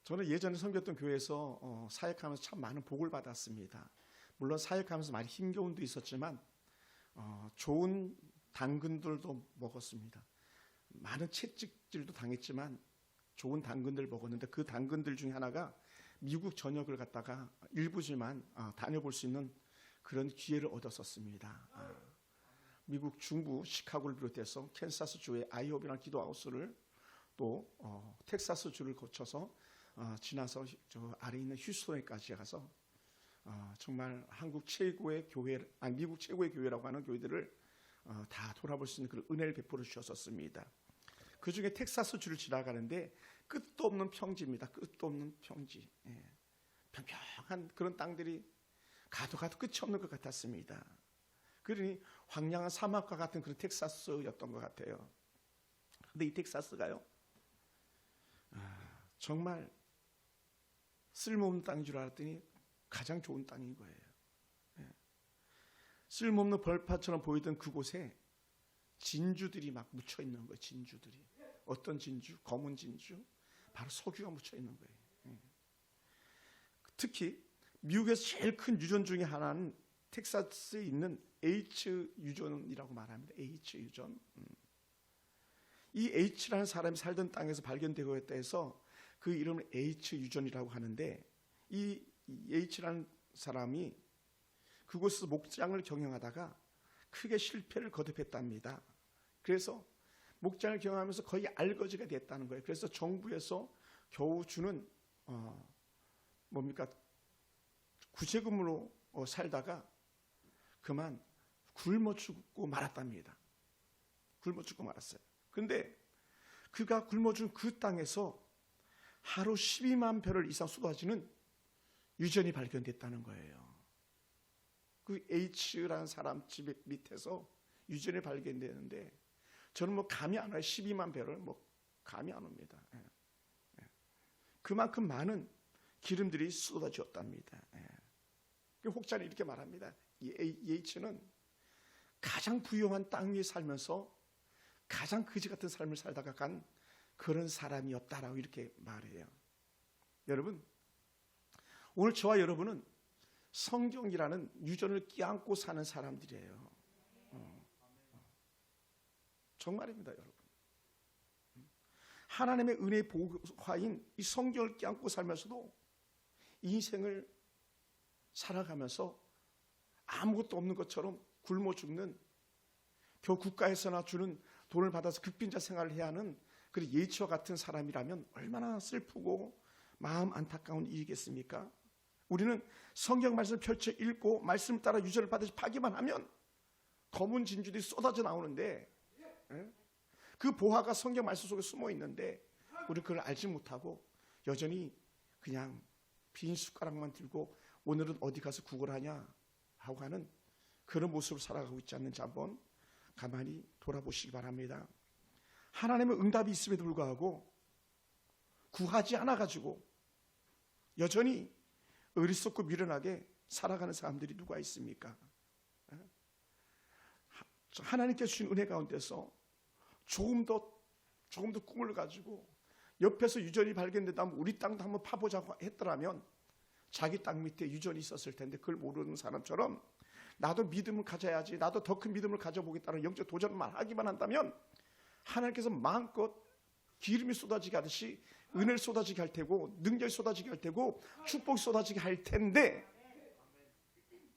저는 예전에 섬겼던 교회에서 사역하면서 참 많은 복을 받았습니다. 물론 사역하면서 많이 힘겨움도 있었지만 좋은 당근들도 먹었습니다. 많은 채찍질도 당했지만 좋은 당근들 먹었는데 그 당근들 중에 하나가 미국 전역을 갔다가 일부지만 다녀볼 수 있는 그런 기회를 얻었었습니다. 미국 중부 시카고를 비롯해서 캔사스주의 아이오비라는 기도하우스를 또 텍사스주를 거쳐서 지나서 저 아래 있는 휴스턴까지 가서 정말 한국 최고의 교회, 미국 최고의 교회라고 하는 교회들을 다 돌아볼 수 있는 그런 은혜를 베풀어 주셨었습니다. 그 중에 텍사스주를 지나가는데 끝도 없는 평지입니다. 끝도 없는 평지. 평평한 그런 땅들이 가도 끝이 없는 것 같았습니다. 그러니 황량한 사막과 같은 그런 텍사스였던 것 같아요. 근데 이 텍사스가요, 정말 쓸모없는 땅인 줄 알았더니 가장 좋은 땅인 거예요. 쓸모없는 벌판처럼 보이던 그곳에 진주들이 막 묻혀 있는 거예요. 진주들이. 어떤 진주? 검은 진주. 바로 석유가 묻혀 있는 거예요. 특히 미국에서 제일 큰 유전 중에 하나는 텍사스에 있는 H 유전이라고 말합니다. H 유전. 이 H라는 사람이 살던 땅에서 발견되고 있다 해서 그 이름을 H 유전이라고 하는데, 이 H라는 사람이 그곳에서 목장을 경영하다가 크게 실패를 거듭했답니다. 그래서 목장을 경영하면서 거의 알거지가 됐다는 거예요. 그래서 정부에서 겨우 주는 구제금으로 살다가 그만 굶어 죽고 말았답니다. 굶어 죽고 말았어요. 그런데 그가 굶어 죽은 그 땅에서 하루 12만 배럴 이상 쏟아지는 유전이 발견됐다는 거예요. 그 H라는 사람 집 밑에서 유전이 발견되는데 저는 감이 안 와요. 12만 배럴 감이 안 옵니다. 그만큼 많은 기름들이 쏟아졌답니다. 혹자는 이렇게 말합니다. 이 H는 가장 부유한 땅 위에 살면서 가장 거지 같은 삶을 살다가 간 그런 사람이었다라고 이렇게 말해요. 여러분, 오늘 저와 여러분은 성경이라는 유전을 끼안고 사는 사람들이에요. 정말입니다, 여러분. 하나님의 은혜의 보화인 이 성경을 끼안고 살면서도 인생을 살아가면서 아무것도 없는 것처럼 굶어 죽는, 겨우 국가에서나 주는 돈을 받아서 극빈자 생활을 해야 하는 그런 예치와 같은 사람이라면 얼마나 슬프고 마음 안타까운 일이겠습니까? 우리는 성경 말씀을 펼쳐 읽고 말씀 따라 유전을 받아서 파기만 하면 검은 진주들이 쏟아져 나오는데, 그 보화가 성경 말씀 속에 숨어 있는데 우리는 그걸 알지 못하고 여전히 그냥 빈 숟가락만 들고 오늘은 어디 가서 구걸하냐 하고 하는 그런 모습으로 살아가고 있지 않는지 한번 가만히 돌아보시기 바랍니다. 하나님의 응답이 있음에도 불구하고 구하지 않아 가지고 여전히 어리석고 미련하게 살아가는 사람들이 누가 있습니까? 하나님께서 주신 은혜 가운데서 조금 더 꿈을 가지고 옆에서 유전이 발견된다면 우리 땅도 한번 파보자고 했더라면 자기 땅 밑에 유전이 있었을 텐데 그걸 모르는 사람처럼 나도 믿음을 가져야지, 나도 더 큰 믿음을 가져보겠다는 영적 도전만 하기만 한다면 하나님께서 마음껏 기름이 쏟아지게 하듯이 은혜를 쏟아지게 할 테고 능력이 쏟아지게 할 테고 축복이 쏟아지게 할 텐데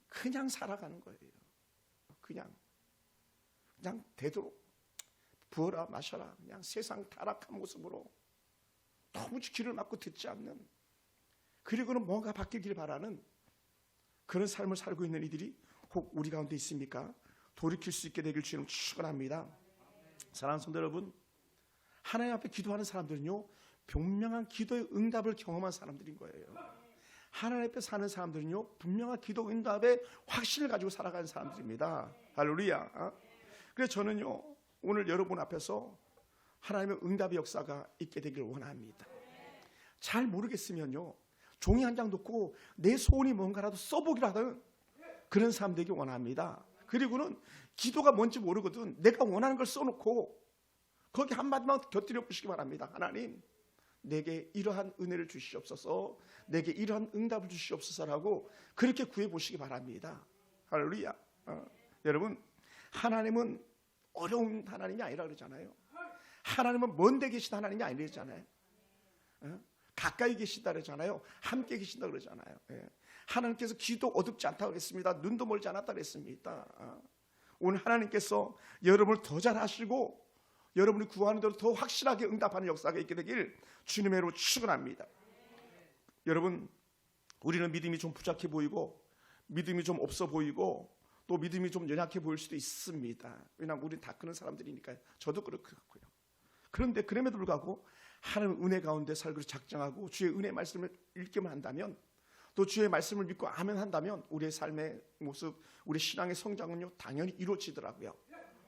그냥 살아가는 거예요. 그냥 되도록 부어라 마셔라, 그냥 세상 타락한 모습으로 너무 귀를 막고 듣지 않는, 그리고는 뭔가 바뀌길 바라는 그런 삶을 살고 있는 이들이 혹 우리 가운데 있습니까? 돌이킬 수 있게 되길 주님 축원합니다. 사랑하는 성도 여러분, 하나님 앞에 기도하는 사람들은요 분명한 기도의 응답을 경험한 사람들인 거예요. 하나님 앞에 사는 사람들은요 분명한 기도 응답의 확신을 가지고 살아가는 사람들입니다. 할렐루야. 그래서 저는요 오늘 여러분 앞에서 하나님의 응답의 역사가 있게 되길 원합니다. 잘 모르겠으면요 종이 한 장 놓고 내 소원이 뭔가라도 써보기로 하는 그런 사람 되길 원합니다. 그리고는 기도가 뭔지 모르거든 내가 원하는 걸 써놓고 거기 한마디만 곁들여 보시기 바랍니다. 하나님, 내게 이러한 은혜를 주시옵소서, 내게 이러한 응답을 주시옵소서라고 그렇게 구해보시기 바랍니다. 할렐루야. 여러분, 하나님은 어려운 하나님이 아니라 그러잖아요. 하나님은 먼 데 계신 하나님이 아니잖아요. 가까이 계신다 그러잖아요. 함께 계신다 그러잖아요. 하나님께서 귀도 어둡지 않다고 그랬습니다. 눈도 멀지 않았다 그랬습니다. 오늘 하나님께서 여러분을 더 잘하시고 여러분이 구하는 대로 더 확실하게 응답하는 역사가 있게 되길 주님의 이름으로 축원합니다. 여러분, 우리는 믿음이 좀 부족해 보이고 믿음이 좀 없어 보이고 또 믿음이 좀 연약해 보일 수도 있습니다. 왜냐하면 우리는 다 그런 사람들이니까요. 저도 그렇고요. 그런데 그럼에도 불구하고 하나님 은혜 가운데 살기로 작정하고 주의 은혜 말씀을 읽기만 한다면, 또 주의 말씀을 믿고 아멘 한다면 우리의 삶의 모습, 우리 신앙의 성장은요 당연히 이루어지더라고요.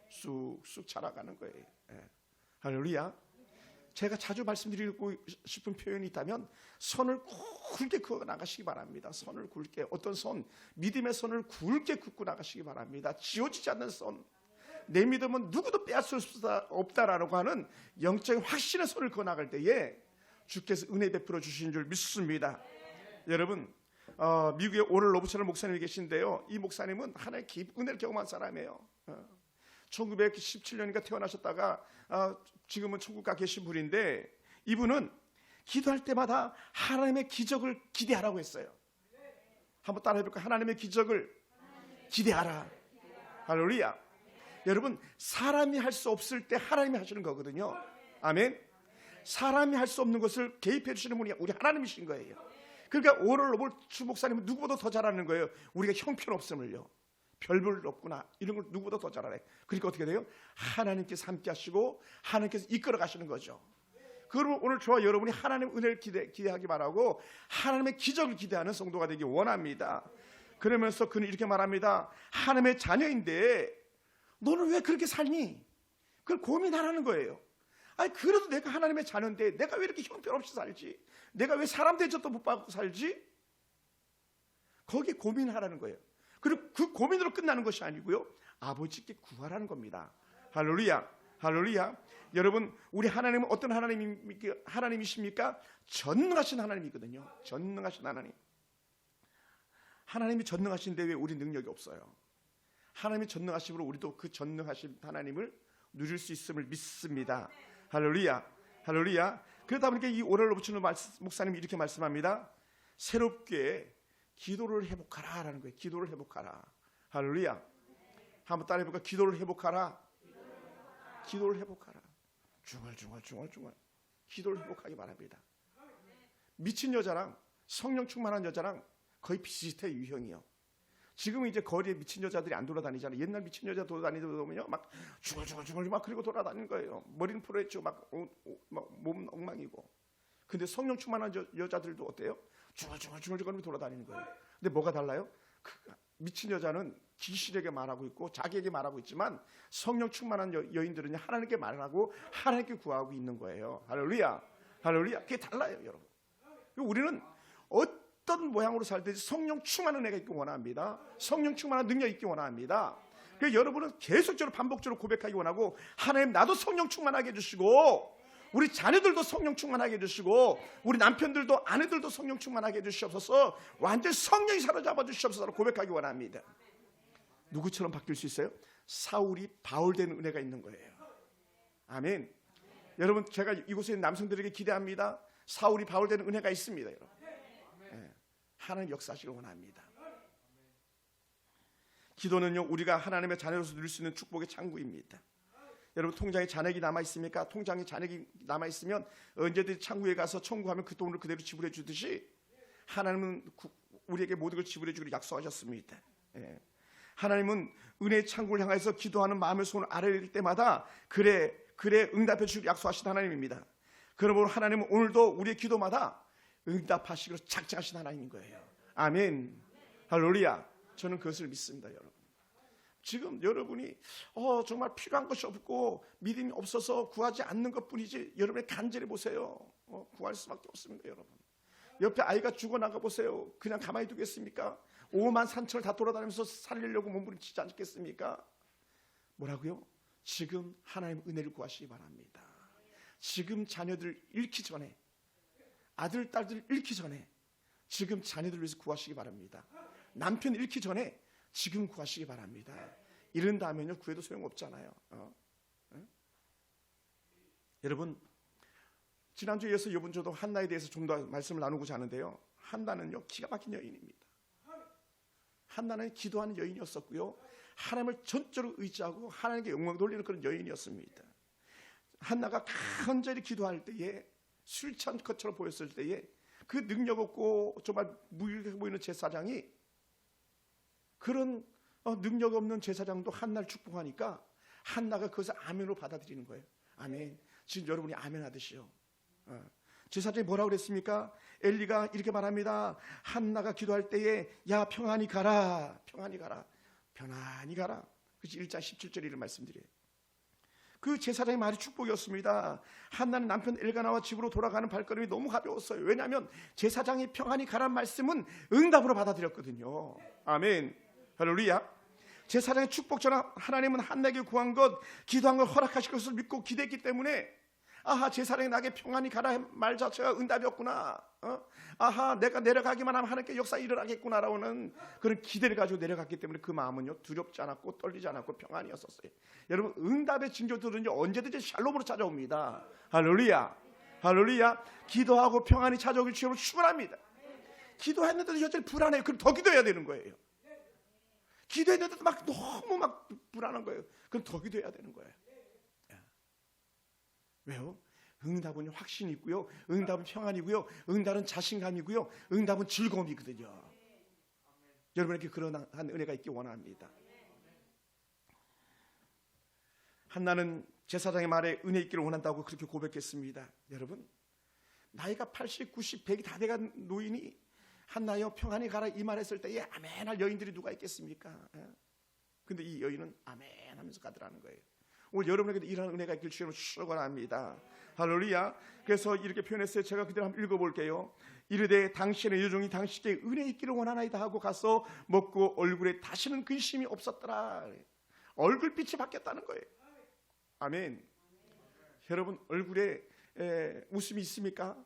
쑥쑥 자라가는 거예요. 할렐루야. 제가 자주 말씀드리고 싶은 표현이 있다면 선을 굵게 그어 나가시기 바랍니다. 선을 굵게, 어떤 선, 믿음의 선을 굵게 긋고 나가시기 바랍니다. 지워지지 않는 선, 내 믿음은 누구도 빼앗을 수 없다라고 하는 영적인 확신의 선을 그어 나갈 때에 주께서 은혜 베풀어 주신 줄 믿습니다. 여러분, 미국에 오늘 로브처럼 목사님이 계신데요, 이 목사님은 하나님의 깊은 은혜를 경험한 사람이에요. 1917년인가 태어나셨다가 지금은 천국 가 계신 분인데, 이분은 기도할 때마다 하나님의 기적을 기대하라고 했어요. 한번 따라 해볼까요? 하나님의 기적을 기대하라. 할렐루야. 여러분, 사람이 할 수 없을 때 하나님이 하시는 거거든요. 아멘. 사람이 할 수 없는 것을 개입해 주시는 분이 우리 하나님이신 거예요. 그러니까 오늘 로볼 주 목사님은 누구보다 더 잘하는 거예요. 우리가 형편없음을요, 별볼 없구나, 이런 걸 누구보다 더 잘하네. 그러니까 어떻게 돼요? 하나님께서 함께 하시고 하나님께서 이끌어 가시는 거죠. 그러면 오늘 저와 여러분이 하나님의 은혜를 기대하기 바라고 하나님의 기적을 기대하는 성도가 되기 원합니다. 그러면서 그는 이렇게 말합니다. 하나님의 자녀인데 너는 왜 그렇게 살니? 그걸 고민하라는 거예요. 아니, 그래도 내가 하나님의 자녀인데 내가 왜 이렇게 형편없이 살지? 내가 왜 사람 대접도 못 받고 살지? 거기에 고민하라는 거예요. 그리고 그 고민으로 끝나는 것이 아니고요, 아버지께 구하라는 겁니다. 할렐루야. 할렐루야. 여러분, 우리 하나님은 어떤 하나님이십니까? 전능하신 하나님이거든요. 전능하신 하나님. 하나님이 전능하신데 왜 우리 능력이 없어요? 하나님이 전능하심으로 우리도 그 전능하신 하나님을 누릴 수 있음을 믿습니다. 할렐루야. 할렐루야. 그러다 보니까 이 오늘 붙이는 목사님이 이렇게 말씀합니다. 새롭게 기도를 회복하라 라는 거예요. 기도를 회복하라. 할렐루야. 한번 따라 해볼까? 기도를 회복하라. 기도를 회복하라. 중얼중얼 기도를 회복하기 바랍니다. 미친 여자랑 성령 충만한 여자랑 거의 비슷해, 유형이요. 지금은 이제 거리에 미친 여자들이 안 돌아다니잖아요. 옛날 미친 여자 돌아다니면요, 막 중얼중얼 막 그리고 돌아다니는 거예요. 머리는 풀어했죠. 막 몸은 엉망이고. 근데 성령 충만한 여자들도 어때요? 중얼중얼 돌아다니는 거예요. 근데 뭐가 달라요? 미친 여자는 귀신에게 말하고 있고 자기에게 말하고 있지만, 성령 충만한 여인들은 하나님께 말하고 하나님께 구하고 있는 거예요. 할렐루야. 할렐루야. 그게 달라요, 여러분. 우리는 어떤 모양으로 살든지 성령 충만한 은혜가 있기 원합니다. 성령 충만한 능력이 있기 원합니다. 그래서 여러분은 계속적으로 반복적으로 고백하기 원하고, 하나님 나도 성령 충만하게 해주시고, 우리 자녀들도 성령 충만하게 해주시고, 우리 남편들도 아내들도 성령 충만하게 해주시옵소서, 완전히 성령이 사로잡아 주시옵소서 고백하기 원합니다. 누구처럼 바뀔 수 있어요? 사울이 바울되는 은혜가 있는 거예요. 아멘. 여러분, 제가 이곳에 있는 남성들에게 기대합니다. 사울이 바울되는 은혜가 있습니다. 여러분, 하나님 역사하시길 원합니다. 기도는요, 우리가 하나님의 자녀로서 누릴 수 있는 축복의 창구입니다. 여러분, 통장에 잔액이 남아있습니까? 통장에 잔액이 남아있으면 언제든지 창구에 가서 청구하면 그 돈을 그대로 지불해 주듯이 하나님은 우리에게 모든 걸 지불해 주기로 약속하셨습니다. 하나님은 은혜의 창구를 향해서 기도하는 마음의 손을 아래일 때마다 그래 응답해 주기로 약속하신 하나님입니다. 그러므로 하나님은 오늘도 우리의 기도마다 응답하시기로 작정하신 하나님인 거예요. 아멘. 할렐루야. 저는 그것을 믿습니다. 여러분, 지금 여러분이 정말 필요한 것이 없고 믿음이 없어서 구하지 않는 것뿐이지, 여러분이 간절히 보세요. 구할 수밖에 없습니다. 여러분, 옆에 아이가 죽어나가 보세요. 그냥 가만히 두겠습니까? 5만 3천을 다 돌아다니면서 살리려고 몸부림치지 않겠습니까? 뭐라고요? 지금 하나님 은혜를 구하시기 바랍니다. 지금 자녀들 잃기 전에 아들, 딸들 잃기 전에 지금 자녀들 위해서 구하시기 바랍니다. 남편 잃기 전에 지금 구하시기 바랍니다. 이런 다음에는 구해도 소용없잖아요. 여러분, 지난주에 이어서 이번 주도 한나에 대해서 좀 더 말씀을 나누고자 하는데요. 한나는요, 기가 막힌 여인입니다. 한나는 기도하는 여인이었었고요, 하나님을 전적으로 의지하고 하나님께 영광 돌리는 그런 여인이었습니다. 한나가 간절히 기도할 때에, 술 취한 것처럼 보였을 때에 그 능력 없고 정말 무익해 보이는 제사장이, 그런 능력 없는 제사장도 한나를 축복하니까 한나가 그것을 아멘으로 받아들이는 거예요. 아멘. 지금 여러분이 아멘 하듯이요. 제사장이 뭐라고 그랬습니까? 엘리가 이렇게 말합니다. 한나가 기도할 때에 야 평안히 가라, 평안히 가라, 편안히 가라. 그것이 1장 17절에 이런 말씀드려요. 그 제사장의 말이 축복이었습니다. 한나는 남편 엘가나와 집으로 돌아가는 발걸음이 너무 가벼웠어요. 왜냐하면 제사장이 평안히 가란 말씀은 응답으로 받아들였거든요. 아멘. 할렐루야. 제사장의 축복 전화, 하나님은 한나에게 구한 것, 기도한 걸 허락하실 것을 믿고 기대했기 때문에, 아하, 제사장이 나에게 평안히 가라 말 자체가 응답이었구나. 아하, 내가 내려가기만 하면 하나님께 역사 일어나겠구나라는 그런 기대를 가지고 내려갔기 때문에 그 마음은요, 두렵지 않았고 떨리지 않았고 평안이었었어요. 여러분, 응답의 징조들은요, 언제든지 샬롬으로 찾아옵니다. 할렐루야. 할렐루야. 기도하고 평안히 찾아오길 주님으로 축원합니다. 기도했는데도 여전히 불안해요. 그럼 더 기도해야 되는 거예요. 기도했는데도 막 너무 막 불안한 거예요. 그럼 더 기도해야 되는 거예요. 왜요? 응답은 확신이 있고요, 응답은 평안이고요, 응답은 자신감이고요, 응답은 즐거움이거든요. 여러분에게 그런 한 은혜가 있기 원합니다. 한나는 제사장의 말에 은혜 있기를 원한다고 그렇게 고백했습니다. 여러분, 나이가 80, 90, 100이 다 돼간 노인이 한나여 평안히 가라 이 말했을 때에 아멘할 여인들이 누가 있겠습니까? 근데 이 여인은 아멘 하면서 가더라는 거예요. 오늘 여러분에게도 이런 은혜가 있길 주님으로 축원합니다. 할렐루야. 그래서 이렇게 표현했어요. 제가 그대로 한번 읽어볼게요. 이르되 당신의 여종이 당신께 은혜 있기를 원하나이다 하고 가서 먹고 얼굴에 다시는 근심이 없었더라. 얼굴빛이 바뀌었다는 거예요. 아멘. 여러분, 얼굴에 웃음이 있습니까?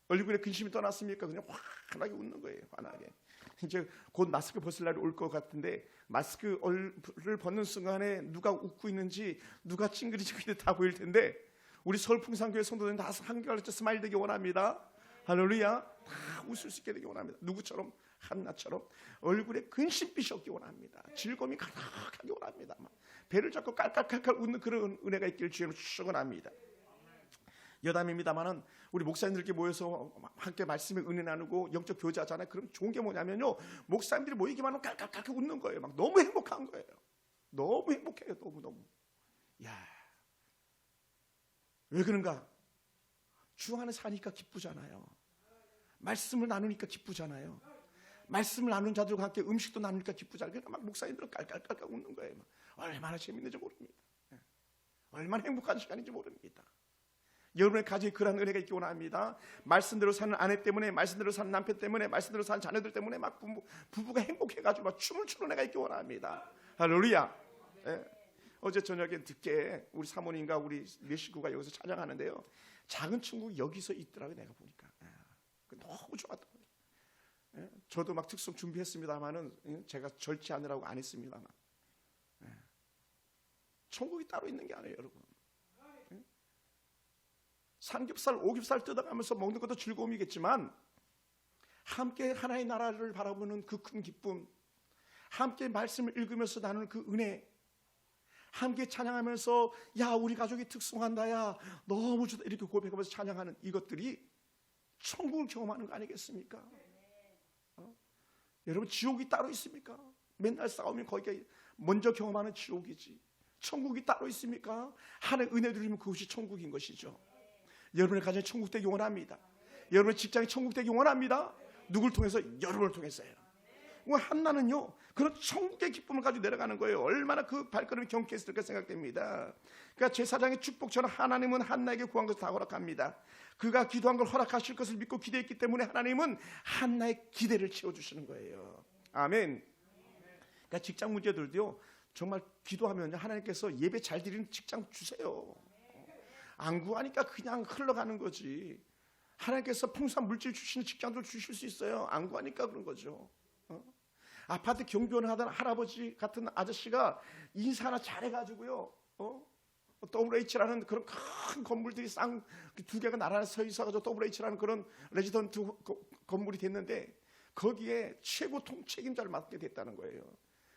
얼굴에 근심이 떠났습니까? 그냥 환하게 웃는 거예요. 환하게. 이제 곧 마스크 벗을 날이 올 것 같은데, 마스크를 벗는 순간에 누가 웃고 있는지, 누가 찡그리지고 있는지 다 보일 텐데, 우리 서울풍산교회 성도들은 다 한결같이 스마일 되기 원합니다. 할렐루야. 다 웃을 수 있게 되기 원합니다. 누구처럼? 한나처럼 얼굴에 근심빛이 없기 원합니다. 즐거움이 가득하기 원합니다. 배를 잡고 깔깔깔깔 웃는 그런 은혜가 있기를 주님으로 축원합니다. 여담입니다만은 우리 목사님들께 모여서 함께 말씀에 은혜 나누고 영적 교제하잖아요. 그럼 좋은 게 뭐냐면요, 목사님들이 모이기만 하면 깔깔깔깔 웃는 거예요. 막 너무 행복한 거예요. 너무 행복해요. 너무. 야, 왜 그런가? 주 안에 사니까 기쁘잖아요. 말씀을 나누니까 기쁘잖아요. 말씀을 나누는 자들과 함께 음식도 나누니까 기쁘잖아요. 그러니까 막 목사님들은 깔깔깔깔 웃는 거예요. 막 얼마나 재밌는지 모릅니다. 얼마나 행복한 시간인지 모릅니다. 여러분의 가정에 그러한 은혜가 있기 원합니다. 말씀대로 사는 아내 때문에, 말씀대로 사는 남편 때문에, 말씀대로 사는 자녀들 때문에 막 부부가 행복해가지고 막 춤을 추는 애가 있기 원합니다. 할렐루야. 어제 저녁에 늦게 우리 사모님과 우리 내 식구가 여기서 찬양하는데요, 작은 친구 여기서 있더라고요. 내가 보니까 너무 좋았더라고요. 저도 막 특송 준비했습니다만은 제가 절제하느라고 안 했습니다만, 천국이 따로 있는 게 아니에요, 여러분. 삼겹살, 오겹살 뜯어가면서 먹는 것도 즐거움이겠지만, 함께 하나의 나라를 바라보는 그 큰 기쁨, 함께 말씀을 읽으면서 나누는 그 은혜, 함께 찬양하면서 야 우리 가족이 특송한다, 야 너무 좋다, 이렇게 고백하면서 찬양하는 이것들이 천국을 경험하는 거 아니겠습니까? 여러분, 지옥이 따로 있습니까? 맨날 싸우면 거기가 먼저 경험하는 지옥이지. 천국이 따로 있습니까? 하나의 은혜 누리면 그것이 천국인 것이죠. 여러분의 가정이 천국 되기 원합니다. 여러분의 직장이 천국 되기 원합니다. 누굴 통해서? 여러분을 통해서요. 한나는요, 그런 천국의 기쁨을 가지고 내려가는 거예요. 얼마나 그 발걸음이 경쾌했을까 생각됩니다. 그러니까 제사장의 축복처럼 하나님은 한나에게 구한 것을 다 허락합니다. 그가 기도한 걸 허락하실 것을 믿고 기대했기 때문에 하나님은 한나의 기대를 채워주시는 거예요. 아멘. 그러니까 직장 문제들도요, 정말 기도하면 하나님께서 예배 잘 드리는 직장 주세요. 안 구하니까 그냥 흘러가는 거지. 하나님께서 풍성한 물질 주시는 직장도 주실 수 있어요. 안 구하니까 그런 거죠. 아파트 경비원하던 할아버지 같은 아저씨가 인사 하나 잘해가지고요. WH라는 그런 큰 건물들이 쌍 두 개가 나란히 서 있어가지고 WH라는 그런 레지던트 건물이 됐는데 거기에 최고 통책임자를 맡게 됐다는 거예요.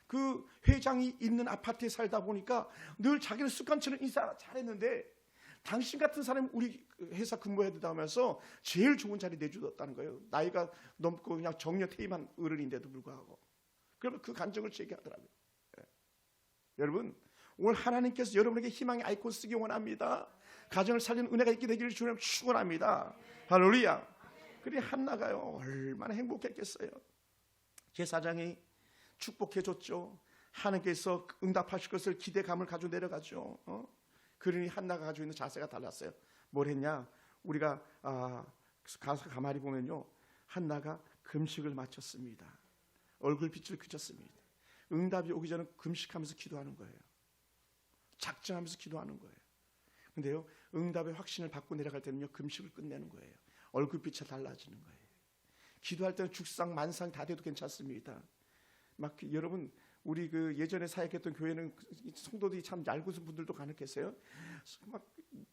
그 회장이 있는 아파트에 살다 보니까 늘 자기는 습관처럼 인사 잘했는데 당신 같은 사람이 우리 회사 근무해야 된다 하면서 제일 좋은 자리 내주었다는 거예요. 나이가 넘고 그냥 정년 퇴임한 어른인데도 불구하고. 그러면 그 간증을 제기하더라고요. 여러분, 오늘 하나님께서 여러분에게 희망의 아이콘 쓰기 원합니다. 가정을 살리는 은혜가 있게 되기를 주님 축원합니다. 할렐루야. 그래 한나가요 얼마나 행복했겠어요. 제사장이 축복해줬죠. 하나님께서 응답하실 것을 기대감을 가지고 내려가죠. 그러니 한나가 가지고 있는 자세가 달랐어요. 뭘 했냐? 우리가 가서 가만히 보면요, 한나가 금식을 마쳤습니다. 얼굴빛을 그쳤습니다. 응답이 오기 전에 금식하면서 기도하는 거예요. 작정하면서 기도하는 거예요. 근데요, 응답의 확신을 받고 내려갈 때는요, 금식을 끝내는 거예요. 얼굴빛이 달라지는 거예요. 기도할 때는 죽상 만상 다 돼도 괜찮습니다. 막 여러분, 우리 그 예전에 사역했던 교회는 성도들이 참 얄궂은 분들도 간혹 계세요. 막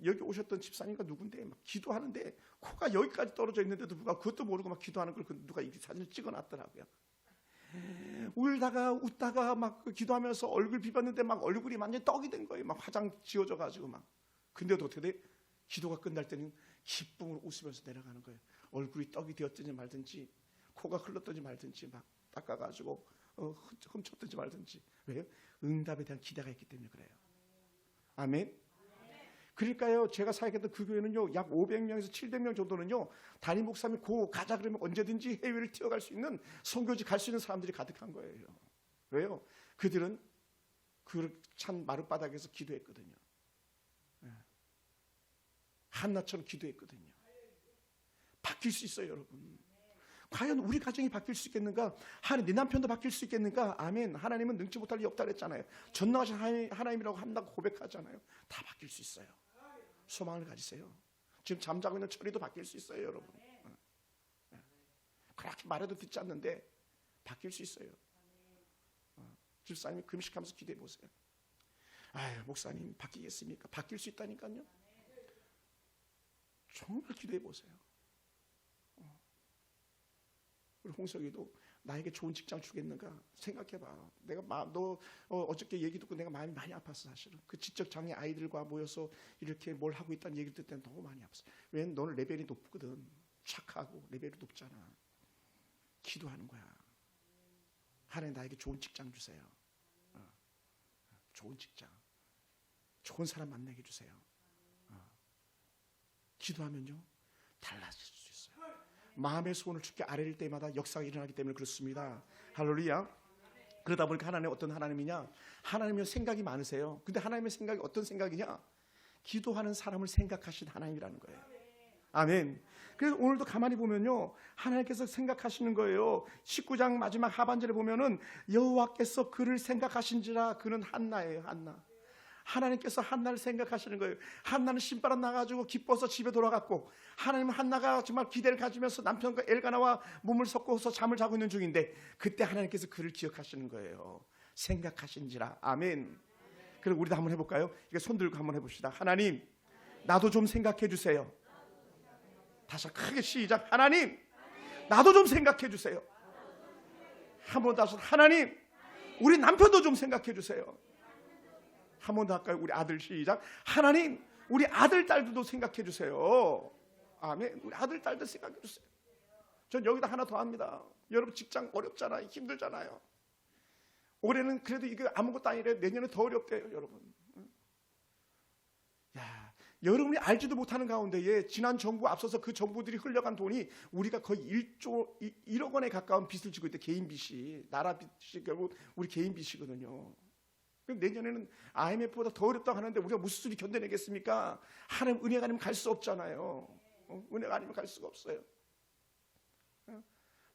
여기 오셨던 집사님과 누군데 막 기도하는데 코가 여기까지 떨어져 있는데도 불구하고 그것도 모르고 막 기도하는 걸 누가 이 사진을 찍어놨더라고요. 울다가 웃다가 막 기도하면서 얼굴 비볐는데 막 얼굴이 완전히 떡이 된 거예요. 막 화장 지워져 가지고 막. 근데도 어떻게 돼? 기도가 끝날 때는 기쁨으로 웃으면서 내려가는 거예요. 얼굴이 떡이 되었든지 말든지 코가 흘렀든지 말든지 막 닦아가지고 훔쳤든지 말든지. 왜요? 응답에 대한 기대가 있기 때문에 그래요. 아멘. 그러니까요, 제가 사역했던 그 교회는요, 약 500명에서 700명 정도는요, 담임 목사님이 가자 그러면 언제든지 해외를 튀어갈 수 있는, 선교지 갈 수 있는 사람들이 가득한 거예요. 왜요? 그들은 그 찬 마룻바닥에서 기도했거든요. 한나처럼 기도했거든요. 바뀔 수 있어요, 여러분. 과연 우리 가정이 바뀔 수 있겠는가? 내 남편도 바뀔 수 있겠는가? 아멘. 하나님은 능치 못할 리 없다 그랬잖아요. 전능하신 하나님이라고 한다고 고백하잖아요. 다 바뀔 수 있어요. 소망을 가지세요. 지금 잠자고 있는 철이도 바뀔 수 있어요, 여러분. 그렇게 말해도 듣지 않는데 바뀔 수 있어요. 집사님이 금식하면서 기도해 보세요. 아유, 목사님 바뀌겠습니까? 바뀔 수 있다니까요. 정말 기도해 보세요. 홍석이도 나에게 좋은 직장 주겠는가 생각해봐. 내가 너 어저께 얘기 듣고 내가 마음이 많이 아팠어. 사실은 그 지적 장애 아이들과 모여서 이렇게 뭘 하고 있다는 얘기를 듣을 때는 너무 많이 아팠어. 왜냐면 너는 레벨이 높거든. 착하고 레벨이 높잖아. 기도하는 거야. 하나님 나에게 좋은 직장 주세요. 좋은 직장, 좋은 사람 만나게 해주세요. 기도하면요 달라질 수 있어요. 마음의 소원을 주께 아뢰릴 때마다 역사가 일어나기 때문에 그렇습니다. 할렐루야. 그러다 보니까 하나님 어떤 하나님이냐? 하나님의 생각이 많으세요. 근데 하나님의 생각이 어떤 생각이냐? 기도하는 사람을 생각하신 하나님이라는 거예요. 아멘. 그래서 오늘도 가만히 보면요, 하나님께서 생각하시는 거예요. 19장 마지막 하반절에 보면은 여호와께서 그를 생각하신지라. 그는 한나예요. 한나. 하나님께서 한나를 생각하시는 거예요. 한나는 신바람 나가지고 기뻐서 집에 돌아갔고, 하나님은 한나가 정말 기대를 가지면서 남편과 엘가나와 몸을 섞고서 잠을 자고 있는 중인데, 그때 하나님께서 그를 기억하시는 거예요. 생각하신지라. 아멘. 그럼 우리도 한번 해볼까요? 이거 손 들고 한번 해봅시다. 하나님, 나도 좀 생각해 주세요. 다시 크게 시작. 하나님, 나도 좀 생각해 주세요. 한 번 다시. 하나님, 우리 남편도 좀 생각해 주세요. 한 번 더 할까요? 우리 아들 시작. 하나님, 우리 아들 딸들도 생각해 주세요. 아멘. 우리 아들 딸들 생각해 주세요. 전 여기다 하나 더 합니다. 여러분 직장 어렵잖아요. 힘들잖아요. 올해는 그래도 이게 아무것도 아니래. 내년은 더 어렵대요, 여러분. 야, 여러분이 알지도 못하는 가운데에 지난 정부 앞서서 그 정부들이 흘려간 돈이 우리가 거의 1억 원에 가까운 빚을 지고 있대. 개인 빚이. 나라 빚이 결국 우리 개인 빚이거든요. 내년에는 IMF보다 더 어렵다고 하는데 우리가 무슨 수리 견뎌내겠습니까? 하나님 은혜가 아니면 갈 수 없잖아요. 은혜가 아니면 갈 수가 없어요.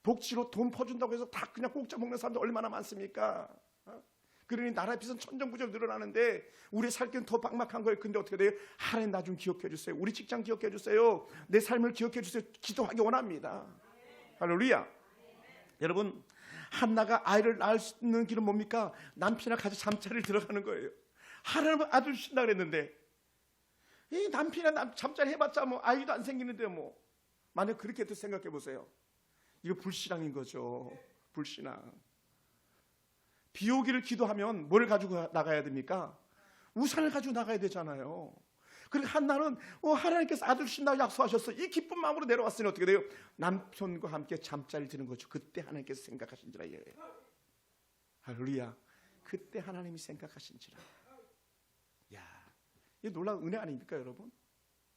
복지로 돈 퍼준다고 해서 다 그냥 공짜 먹는 사람들 얼마나 많습니까? 그러니 나라의 빚은 천정부정 늘어나는데 우리의 살길은 더 막막한 거예요. 근데 어떻게 돼요? 하나님 나 좀 기억해 주세요. 우리 직장 기억해 주세요. 내 삶을 기억해 주세요. 기도하기 원합니다. 할렐루야. 여러분, 한나가 아이를 낳을 수 있는 길은 뭡니까? 남편이랑 같이 잠자리를 들어가는 거예요. 하나님은 아들 주신다 그랬는데 이 남편이랑 잠자리 해봤자 뭐 아이도 안 생기는데 뭐. 만약 그렇게 생각해 보세요. 이거 불신앙인 거죠. 불신앙. 비 오기를 기도하면 뭘 가지고 나가야 됩니까? 우산을 가지고 나가야 되잖아요. 그리고 한나는 하나님께서 아들 주신다고 약속하셨어. 이 기쁜 마음으로 내려왔으니 어떻게 돼요? 남편과 함께 잠자리를 드는 거죠. 그때 하나님께서 생각하신지라. 예. 할렐루야. 그때 하나님이 생각하신지라. 야, 이 놀라운 은혜 아닙니까, 여러분?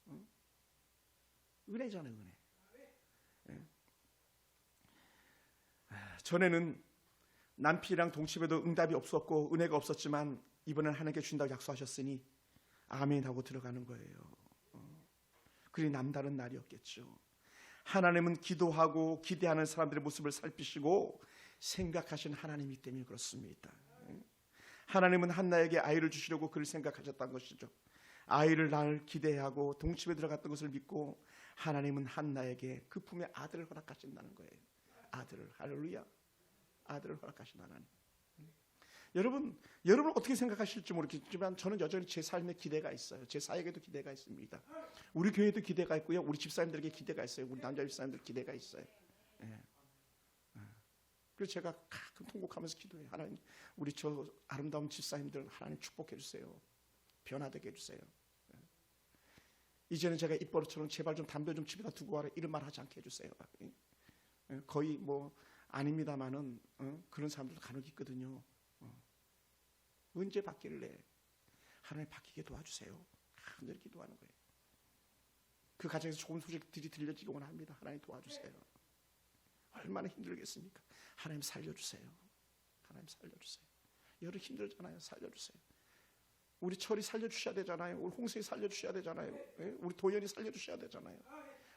응? 은혜잖아요, 은혜. 예. 전에는 남편이랑 동침에도 응답이 없었고 은혜가 없었지만 이번엔 하나님께 준다고 약속하셨으니 아멘 하고 들어가는 거예요. 그리 남다른 날이었겠죠. 하나님은 기도하고 기대하는 사람들의 모습을 살피시고 생각하신 하나님이기 때문에 그렇습니다. 하나님은 한나에게 아이를 주시려고 그를 생각하셨다는 것이죠. 아이를 낳을 기대하고 동침에 들어갔던 것을 믿고 하나님은 한나에게 그 품에 아들을 허락하신다는 거예요. 아들을. 할렐루야. 아들을 허락하신 하나님. 여러분 어떻게 생각하실지 모르겠지만 저는 여전히 제 삶에 기대가 있어요. 제 사역에도 기대가 있습니다. 우리 교회도 기대가 있고요. 우리 집사님들에게 기대가 있어요. 우리 남자 집사님들 기대가 있어요. 예. 그래서 제가 가끔 통곡하면서 기도해요. 하나님, 우리 저 아름다운 집사님들 하나님 축복해 주세요. 변화되게 해주세요. 예. 이제는 제가 입버릇처럼 제발 좀 담배 좀 집에다 두고 와라 이런 말 하지 않게 해주세요. 예. 거의 뭐 아닙니다만은 그런 사람들도 간혹 있거든요. 언제 바뀔래? 하나님 바뀌게 도와주세요. 간절히 기도하는 거예요. 그 가정에서 좋은 소식들이 들려지기 원합니다. 하나님 도와주세요. 얼마나 힘들겠습니까? 하나님 살려주세요. 하나님 살려주세요. 여러분 힘들잖아요. 살려주세요. 우리 철이 살려주셔야 되잖아요. 우리 홍석이 살려주셔야 되잖아요. 우리 도연이 살려주셔야 되잖아요.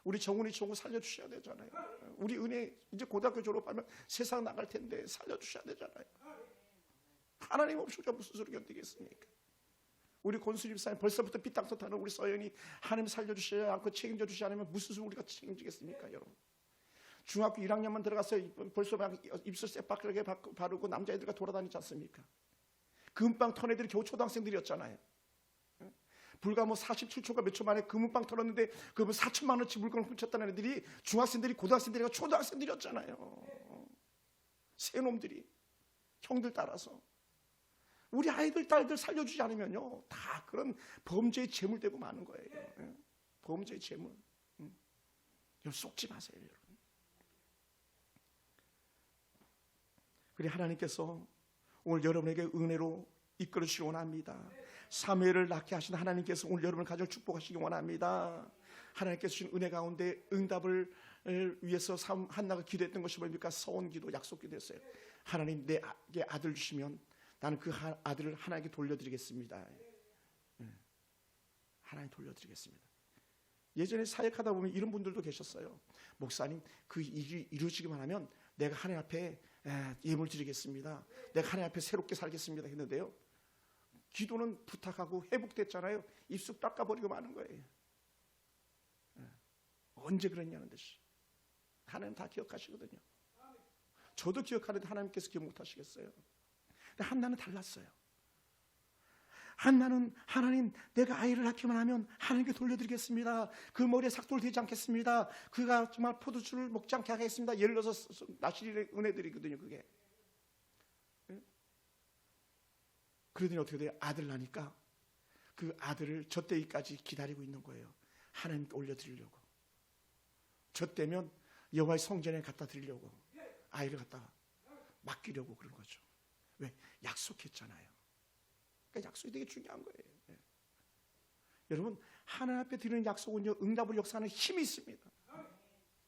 우리 정훈이 정우 살려주셔야 되잖아요. 우리 은혜 이제 고등학교 졸업하면 세상 나갈 텐데 살려주셔야 되잖아요. 하나님 없이 우리가 무슨 소리 견디겠습니까? 우리 권수 집사님 벌써부터 삐딱서 타는 우리 서연이 하나님 살려주시지 않고 책임져 주시지 않으면 무슨 소리 우리가 책임지겠습니까, 여러분? 중학교 1학년만 들어가서 벌써 막 입술 새빨갛게 바르고 남자애들과 돌아다니지 않습니까? 금빵 턴 애들이 겨우 초등학생들이었잖아요. 불과 뭐 47초가 몇 초 만에 금은빵 털었는데 그 4천만 원치 물건을 훔쳤다는 애들이 중학생들이 고등학생들이 초등학생들이었잖아요. 새 놈들이 형들 따라서 우리 아이들 딸들 살려주지 않으면요 다 그런 범죄의 재물 되고 마는 거예요. 범죄의 재물. 여러분 속지 마세요, 여러분. 그래 하나님께서 오늘 여러분에게 은혜로 이끌어 주시기 원합니다. 사무엘을 낳게 하신 하나님께서 오늘 여러분을 가정 축복하시기 원합니다. 하나님께서 주신 은혜 가운데 응답을 위해서 한나가 기도했던 것이 뭡니까? 서원기도, 약속기도였어요. 하나님 내게 아들 주시면 나는 그 아들을 하나님께 돌려드리겠습니다. 하나님 돌려드리겠습니다. 예전에 사역하다 보면 이런 분들도 계셨어요. 목사님 그 일이 이루어지기만 하면 내가 하나님 앞에 예물 드리겠습니다. 내가 하나님 앞에 새롭게 살겠습니다 했는데요. 기도는 부탁하고 회복됐잖아요. 입술 닦아버리고 마는 거예요. 언제 그랬냐는 듯이. 하나님 다 기억하시거든요. 저도 기억하는데 하나님께서 기억 못하시겠어요. 근데 한나는 달랐어요. 한나는 하나님 내가 아이를 낳기만 하면 하나님께 돌려드리겠습니다. 그 머리에 삭돌 되지 않겠습니다. 그가 정말 포도주를 먹지 않게 하겠습니다. 예를 들어서 나실의 은혜들이거든요. 그게. 그러더니 어떻게 돼요? 아들 나니까 그 아들을 젖대기까지 기다리고 있는 거예요. 하나님께 올려드리려고. 젖대면 여호와의 성전에 갖다 드리려고 아이를 갖다 맡기려고 그런 거죠. 왜? 약속했잖아요. 그러니까 약속이 되게 중요한 거예요. 네. 여러분 하나님 앞에 드리는 약속은요 응답을 역사하는 힘이 있습니다.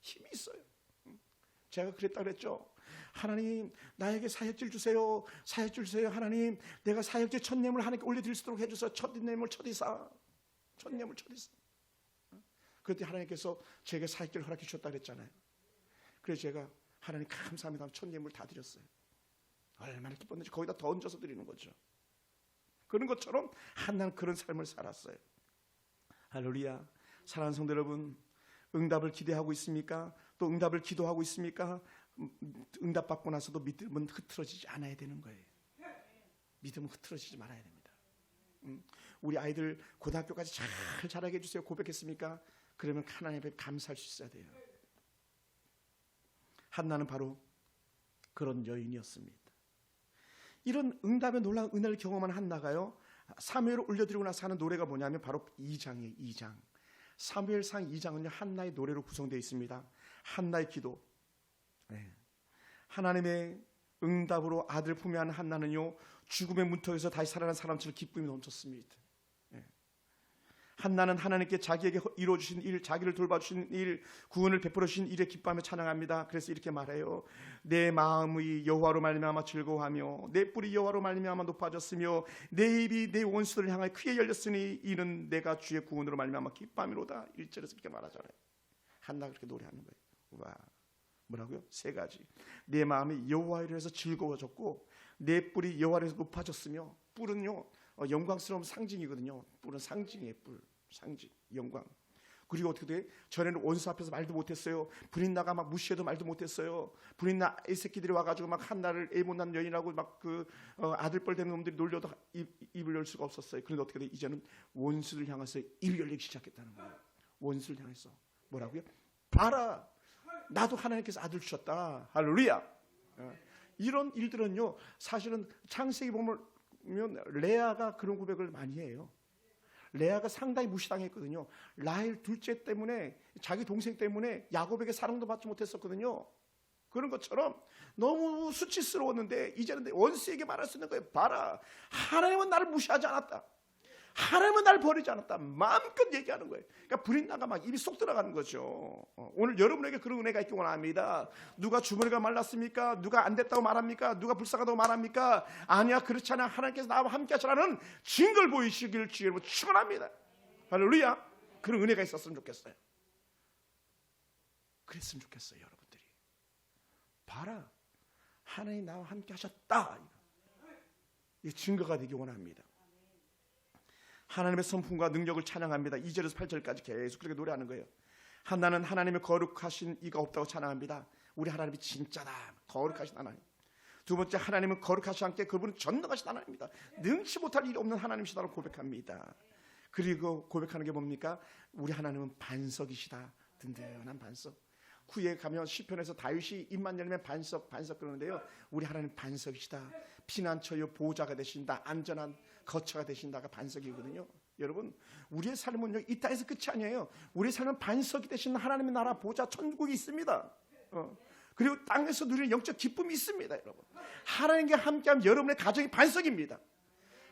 힘이 있어요. 제가 그랬다 그랬죠. 하나님 나에게 사역질 주세요. 사역질 주세요. 하나님 내가 사역질 첫 예물 하나님께 올려드릴 수 있도록 해주세요. 첫 예물 첫 이사. 첫 예물 첫 이사. 그때 하나님께서 제게 사역질 허락해 주셨다 그랬잖아요. 그래서 제가 하나님 감사합니다. 첫 예물 다 드렸어요. 얼마나 기뻤는지 거기다 더 얹어서 드리는 거죠. 그런 것처럼 한나는 그런 삶을 살았어요. 할렐루야. 사랑하는 성도 여러분, 응답을 기대하고 있습니까? 또 응답을 기도하고 있습니까? 응답받고 나서도 믿음은 흐트러지지 않아야 되는 거예요. 믿음은 흐트러지지 말아야 됩니다. 우리 아이들 고등학교까지 잘 자라게 해주세요. 고백했습니까? 그러면 하나님 앞에 감사할 수 있어야 돼요. 한나는 바로 그런 여인이었습니다. 이런 응답의 놀라운 은혜를 경험한 한나가요, 사무엘을 올려드리고 나서 하는 노래가 뭐냐면 바로 2장이에요. 2장. 사무엘상 2장은요 한나의 노래로 구성되어 있습니다. 한나의 기도. 하나님의 응답으로 아들 품에 안은 한나는요 죽음의 문턱에서 다시 살아난 사람처럼 기쁨이 넘쳤습니다. 한나는 하나님께 자기에게 이루어주신 일, 자기를 돌봐주신 일, 구원을 베풀어 주신 일에 기뻐하며 찬양합니다. 그래서 이렇게 말해요. 내 마음이 여호와로 말미암아 즐거워하며 내 뿔이 여호와로 말미암아 높아졌으며 내 입이 내 원수들을 향하여 크게 열렸으니 이는 내가 주의 구원으로 말미암아 기뻐함이로다. 1절에서 이렇게 말하잖아요. 한나가 그렇게 노래하는 거예요. 와, 뭐라고요? 세 가지. 내 마음이 여호와로 해서 즐거워졌고 내 뿔이 여호와로 해서 높아졌으며, 뿔은요 영광스러운 상징이거든요. 뿔은 상징이에요. 뿔, 상징, 영광. 그리고 어떻게 돼? 전에는 원수 앞에서 말도 못했어요. 브린나가 막 무시해도 말도 못했어요. 브린나 이 새끼들이 와가지고 막 한나를 애 못난 여인이라고 막 그 아들뻘 되는 놈들이 놀려도 입을 열 수가 없었어요. 그런데 어떻게 돼? 이제는 원수를 향해서 입을 열리기 시작했다는 거예요. 원수를 향해서 뭐라고요? 봐라, 나도 하나님께서 아들 주셨다. 할렐루야. 이런 일들은요 사실은 창세기 보면 레아가 그런 고백을 많이 해요. 레아가 상당히 무시당했거든요. 라헬 둘째 때문에, 자기 동생 때문에 야곱에게 사랑도 받지 못했었거든요. 그런 것처럼 너무 수치스러웠는데 이제는 원수에게 말할 수 있는 거예요. 봐라, 하나님은 나를 무시하지 않았다. 하나님은 나를 버리지 않았다. 마음껏 얘기하는 거예요. 그러니까 브린나가 막 입이 쏙 들어가는 거죠. 오늘 여러분에게 그런 은혜가 있기 원합니다. 누가 주머니가 말랐습니까? 누가 안 됐다고 말합니까? 누가 불쌍하다고 말합니까? 아니야, 그렇지 않아. 하나님께서 나와 함께 하시라는 증거를 보이시기를 주의로 축원합니다. 할렐루야. 그런 은혜가 있었으면 좋겠어요. 그랬으면 좋겠어요. 여러분들이 봐라, 하나님 나와 함께 하셨다. 이게 증거가 되기 원합니다. 하나님의 성품과 능력을 찬양합니다. 2절에서 8절까지 계속 그렇게 노래하는 거예요. 한나는 하나님의 거룩하신 이가 없다고 찬양합니다. 우리 하나님이 진짜다, 거룩하신 하나님. 두 번째, 하나님은 거룩하시 않게 그분은 전능하신 하나님입니다. 능치 못할 일이 없는 하나님이시다고 고백합니다. 그리고 고백하는 게 뭡니까? 우리 하나님은 반석이시다. 든든한 반석. 후에 가면 시편에서 다윗이 입만 열면 반석 그러는데요, 우리 하나님 반석이시다. 피난처요 보호자가 되신다. 안전한 거처가 되신다가 반석이거든요. 여러분, 우리의 삶은요 이 땅에서 끝이 아니에요. 우리의 삶은 반석이 되신 하나님의 나라 보호자 천국이 있습니다. 그리고 땅에서 누리는 영적 기쁨이 있습니다. 여러분, 하나님과 함께하면 여러분의 가정이 반석입니다.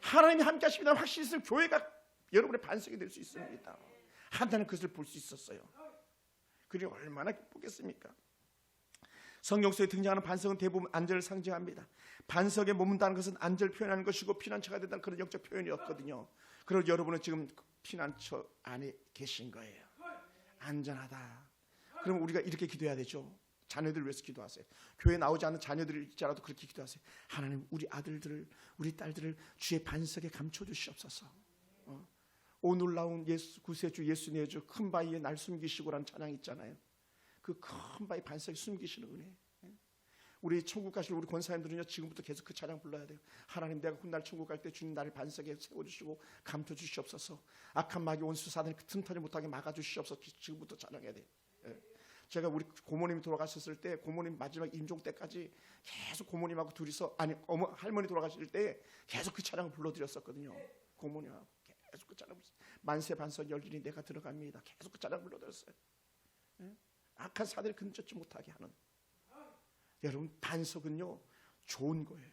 하나님이 함께 하시면 확실히 있으면 교회가 여러분의 반석이 될 수 있습니다. 한나는 그것을 볼 수 있었어요. 그리고 얼마나 기쁘겠습니까? 성경 속에 등장하는 반석은 대부분 안전을 상징합니다. 반석에 머문다는 것은 안전을 표현하는 것이고 피난처가 된다는 그런 영적 표현이었거든요. 그리고 여러분은 지금 피난처 안에 계신 거예요. 안전하다. 그럼 우리가 이렇게 기도해야 되죠. 자녀들을 위해서 기도하세요. 교회 나오지 않는 자녀들일지라도 그렇게 기도하세요. 하나님, 우리 아들들을, 우리 딸들을 주의 반석에 감춰주시옵소서. 오 놀라운 구세주 예수님의 주 큰 바위에 날 숨기시고라는 찬양 있잖아요. 그 큰 바위 반석에 숨기시는 은혜. 우리 천국 가실 우리 권사님들은요 지금부터 계속 그 찬양 불러야 돼요. 하나님, 내가 훗날 천국 갈 때 주님 나를 반석에 세워주시고 감춰주시옵소서. 악한 마귀 원수 사단이 그 틈타지 못하게 막아주시옵소서. 지금부터 찬양해야 돼요. 제가 우리 고모님이 돌아가셨을 때, 고모님 마지막 임종 때까지 계속 고모님하고 둘이서, 아니 할머니 돌아가실 때 계속 그 찬양을 불러드렸었거든요. 고모님하고 계속 그 찬양 불렀어요. 만세 반석 열리니 내가 들어갑니다. 계속 그 찬양 불러드렸어요. 악한 사단이 근처지 못하게 하는. 여러분, 반석은요 좋은 거예요.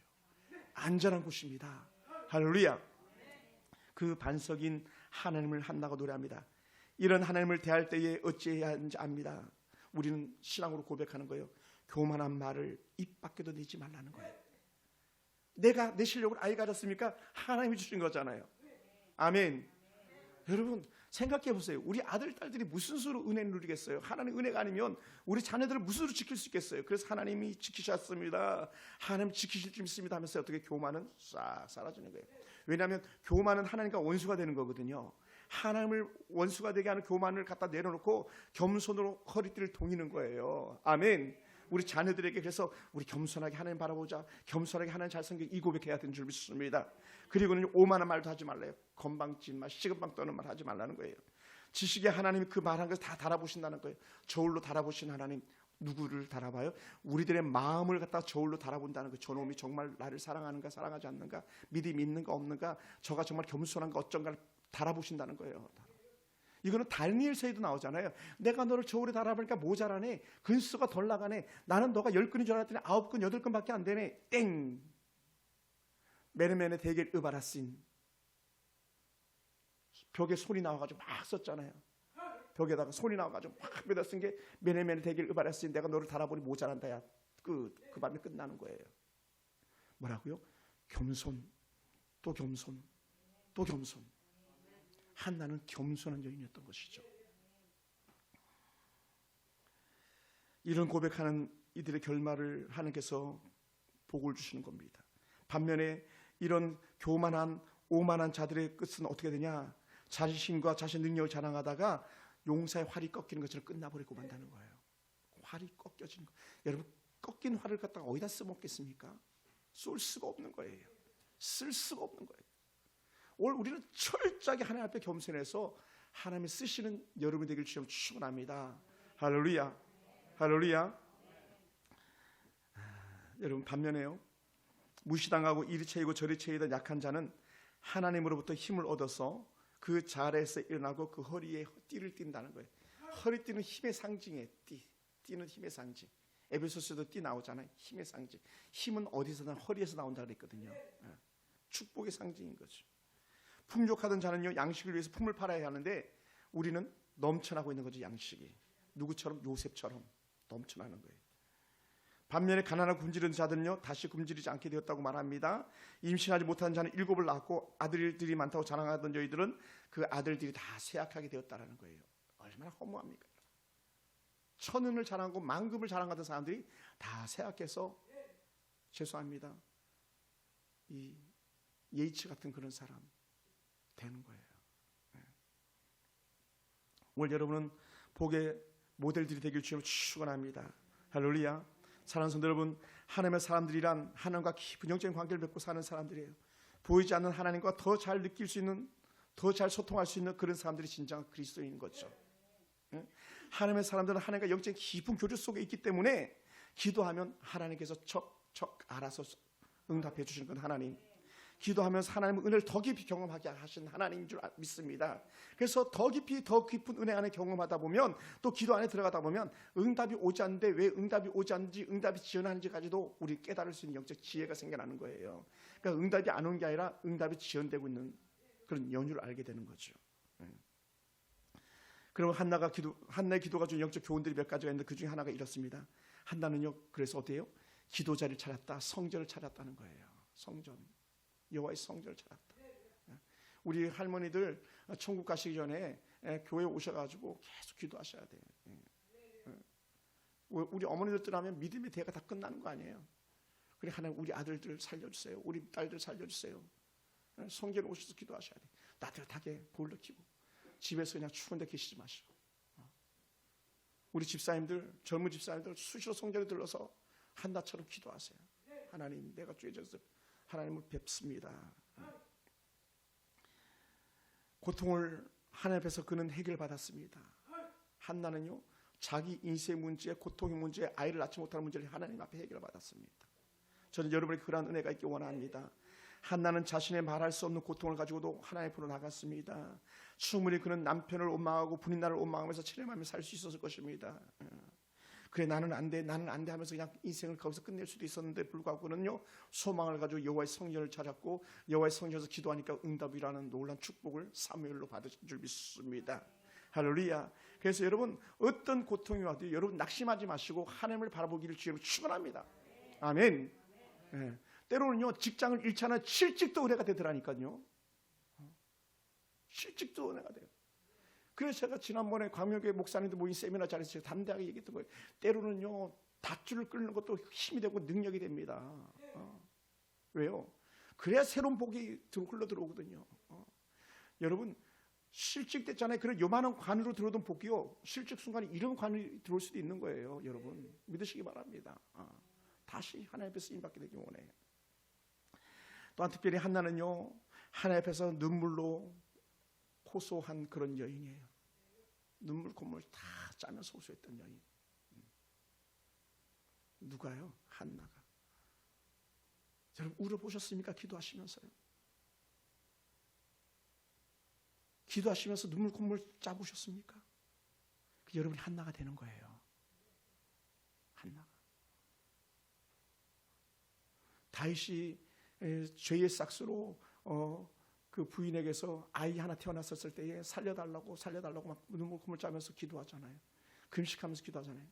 안전한 곳입니다. 할렐루야. 그 반석인 하나님을 한나가 노래합니다. 이런 하나님을 대할 때에 어찌해야 하는지 압니다. 우리는 신앙으로 고백하는 거예요. 교만한 말을 입 밖에도 내지 말라는 거예요. 내가 내 실력을 아예 가졌습니까? 하나님이 주신 거잖아요. 아멘. 여러분, 생각해 보세요. 우리 아들, 딸들이 무슨 수로 은혜를 누리겠어요? 하나님 은혜가 아니면 우리 자녀들을 무슨 수로 지킬 수 있겠어요? 그래서 하나님이 지키셨습니다. 하나님 지키실 줄 믿습니다 하면서 어떻게 교만은 싹 사라지는 거예요. 왜냐하면 교만은 하나님과 원수가 되는 거거든요. 하나님을 원수가 되게 하는 교만을 갖다 내려놓고 겸손으로 허리띠를 동이는 거예요. 아멘. 우리 자녀들에게 그래서 우리 겸손하게 하나님 바라보자, 겸손하게 하나님 잘 섬기자, 이 고백해야 되는 줄 믿습니다. 그리고는 오만한 말도 하지 말래요. 건방진 말, 시금방 떠는 말 하지 말라는 거예요. 지식에 하나님이 그 말한 것을 다 달아보신다는 거예요. 저울로 달아보신 하나님, 누구를 달아봐요? 우리들의 마음을 갖다 저울로 달아본다는 거예요. 저놈이 정말 나를 사랑하는가 사랑하지 않는가, 믿음이 있는가 없는가, 저가 정말 겸손한가 어쩐가를 달아보신다는 거예요. 이거는 다니엘서에도 나오잖아요. 내가 너를 저울에 달아보니까 모자라네, 근수가 덜 나가네, 나는 너가 10근인 줄 알았더니 9근 8근밖에 안 되네. 땡. 메르멘의 대겔 으바라신, 벽에 손이 나와가지고 막 썼잖아요. 벽에다가 손이 나와가지고 막 벽에다 쓴 게 메르멘의 대겔 으바라신, 내가 너를 달아보니 모자란다. 야, 그 밤에 끝나는 거예요. 뭐라고요? 겸손, 또 겸손, 또 겸손. 한나는 겸손한 여인이었던 것이죠. 이런 고백하는 이들의 결말을 하나님께서 복을 주시는 겁니다. 반면에 이런 교만한 오만한 자들의 끝은 어떻게 되냐? 자신과 자신 능력을 자랑하다가 용사의 활이 꺾이는 것처럼 끝나버리고 만다는 거예요. 활이 꺾여지는 거. 여러분, 꺾인 활을 갖다가 어디다 써먹겠습니까? 쏠 수가 없는 거예요. 쓸 수가 없는 거예요. 오늘 우리는 철저하게 하나님 앞에 겸손해서 하나님이 쓰시는 여러분이 되길 주님 축원합니다. 할렐루야, 할렐루야. 여러분, 반면에요, 무시당하고 이리 채이고 저리 채이던 약한 자는 하나님으로부터 힘을 얻어서 그 자리에서 일어나고 그 허리에 띠를 띈다는 거예요. 허리띠는 힘의 상징이에요. 띠는 힘의 상징. 에베소서도 띠 나오잖아요. 힘의 상징. 힘은 어디서든 허리에서 나온다 그랬거든요. 축복의 상징인 거죠. 풍족하던 자는요, 양식을 위해서 품을 팔아야 하는데 우리는 넘쳐나고 있는 거죠. 양식이 누구처럼? 요셉처럼 넘쳐나는 거예요. 반면에 가난하고 굶주린 자들은요, 다시 굶주리지 않게 되었다고 말합니다. 임신하지 못한 자는 7을 낳았고 아들들이 많다고 자랑하던 저희들은 그 아들들이 다 쇠약하게 되었다라는 거예요. 얼마나 허무합니까? 1000은을 자랑하고 만금을 자랑하던 사람들이 다 쇠약해서, 죄송합니다, 이 예이츠 같은 그런 사람 되는 거예요. 오늘 여러분은 복의 모델들이 되길 주님을 축원합니다. 할렐루야. 사랑하는 성도 여러분, 하나님의 사람들이란 하나님과 깊은 영적인 관계를 맺고 사는 사람들이에요. 보이지 않는 하나님과 더 잘 느낄 수 있는, 더 잘 소통할 수 있는 그런 사람들이 진정한 그리스도인인 거죠. 하나님의 사람들은 하나님과 영적인 깊은 교류 속에 있기 때문에 기도하면 하나님께서 척척 알아서 응답해 주시는 건 하나님. 기도하면서 하나님의 은혜를 더 깊이 경험하게 하신 하나님인 줄 믿습니다. 그래서 더 깊이 더 깊은 은혜 안에 경험하다 보면, 또 기도 안에 들어가다 보면 응답이 오지 않는데 왜 응답이 오지 않는지, 응답이 지연하는지까지도 우리 깨달을 수 있는 영적 지혜가 생겨나는 거예요. 그러니까 응답이 안 온 게 아니라 응답이 지연되고 있는 그런 연유를 알게 되는 거죠. 그럼 한나의 기도가 준 영적 교훈들이 몇 가지가 있는데 그 중에 하나가 이렇습니다. 한나는요, 그래서 어때요? 기도자를 찾았다, 성전을 찾았다는 거예요. 성전, 여호와의 성전을 찾았다. 우리 할머니들 천국 가시기 전에 교회 오셔가지고 계속 기도하셔야 돼요. 우리 어머니들 하면 믿음의 대가 다 끝나는 거 아니에요. 그래, 하나님 우리 아들들 살려주세요, 우리 딸들 살려주세요. 성전에 오셔서 기도하셔야 돼요. 따뜻하게 보일러 켜고 집에서 그냥 추운 데 계시지 마시고. 우리 집사님들, 젊은 집사님들 수시로 성전에 들러서 한나처럼 기도하세요. 하나님, 내가 죄져서 하나님을 뵙습니다. 고통을 하나님 앞에서 그는 해결받았습니다. 한나는요, 자기 인생 문제, 고통의 문제, 아이를 낳지 못하는 문제를 하나님 앞에 해결받았습니다. 저는 여러분에게 그러한 은혜가 있기 원합니다. 한나는 자신의 말할 수 없는 고통을 가지고도 하나님 앞으로 나갔습니다. 충분히 그는 남편을 원망하고 분인나를 원망하면서 체념하며 살 수 있었을 것입니다. 그래, 나는 안 돼 하면서 그냥 인생을 거기서 끝낼 수도 있었는데 불구하고는요, 소망을 가지고 여호와의 성전을 찾았고 여호와의 성전에서 기도하니까 응답이라는 놀라운 축복을 사무엘로 받으신 줄 믿습니다. 할렐루야. 그래서 여러분, 어떤 고통이 와도 여러분 낙심하지 마시고 하나님을 바라보기를 주님을 축원합니다. 아멘. 때로는요, 직장을 잃지 않아 실직도 은혜가 되더라니까요. 실직도 은혜가 돼요. 그래서 제가 지난번에 광명교회 목사님들 모인 세미나 자리에서 제가 담대하게 얘기했던 거예요. 때로는요, 닷줄을 끊는 것도 힘이 되고 능력이 됩니다. 왜요? 그래야 새로운 복이 흘러 들어오거든요. 여러분, 실직됐잖아요. 그런 요만한 관으로 들어오던 복이요, 실직 순간에 이런 관이 들어올 수도 있는 거예요. 여러분, 믿으시기 바랍니다. 다시 하나님 앞에 쓰임받게 되기 원해요. 또한 특별히 한나는요, 하나님 앞에서 눈물로 호소한 그런 여인이에요. 눈물 콧물 다 짜면서 호소했던 여인. 누가요? 한나가. 여러분, 울어보셨습니까? 기도하시면서요. 기도하시면서 눈물 콧물 짜보셨습니까? 여러분이 한나가 되는 거예요. 한나가. 다윗이 죄의 싹스로 그 부인에게서 아이 하나 태어났었을 때에 살려달라고 막 눈물 콧물 짜면서 기도하잖아요. 금식하면서 기도하잖아요.